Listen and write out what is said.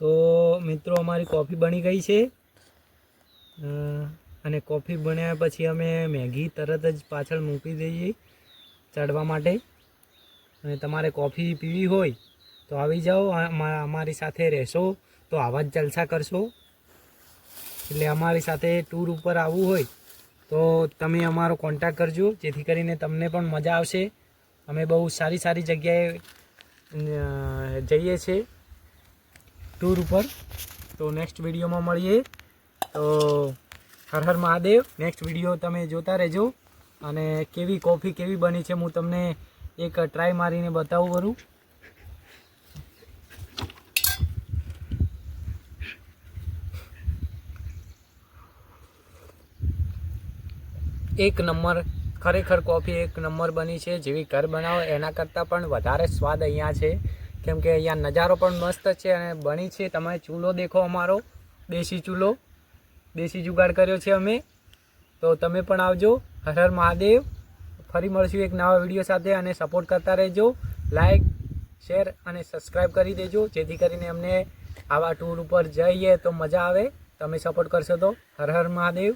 તો મિત્રો અમારી કોફી બની ગઈ છે અને કોફી બન્યા પછી અમે મેગી તરત જ પાછળ મૂકી દઈએ ચડવા માટે। અને તમારે કોફી પીવી હોય તો આવી જાઓ, અમારી સાથે રહેશો તો આવા જ જલસા કરશો। એટલે અમારી સાથે ટૂર ઉપર આવવું હોય તો તમે અમારો કોન્ટેક્ટ કરજો, જેથી કરીને તમને પણ મજા આવશે। અમે બહુ સારી સારી જગ્યાએ જઈએ છીએ ટૂર ઉપર। તો નેક્સ્ટ વિડીયોમાં મળીએ। તો હર હર મહાદેવ। નેક્સ્ટ વિડીયો તમે જોતા રહેજો અને કેવી કોફી કેવી બની છે હું તમને એક ટ્રાય મારીને બતાવું કરું। એક નંબર, ખરેખર કોફી એક નંબર બની છે। જેવી ઘર બનાવો એના કરતાં પણ વધારે સ્વાદ અહીંયા છે, કેમ કે અહીંયા નજારો પણ મસ્ત છે અને બની છે। તમે ચૂલો દેખો, અમારો દેશી ચૂલો, દેશી જુગાડ કર્યો છે અમે। તો તમે પણ આવજો। હર હર મહાદેવ। ફરી મળશું એક નવા વિડીયો સાથે અને સપોર્ટ કરતા રહેજો। લાઈક, શેર અને સબસ્ક્રાઈબ કરી દેજો, જેથી કરીને અમને આવા ટૂર ઉપર જઈએ તો મજા આવે। તમે સપોર્ટ કરશો તો। હર હર મહાદેવ।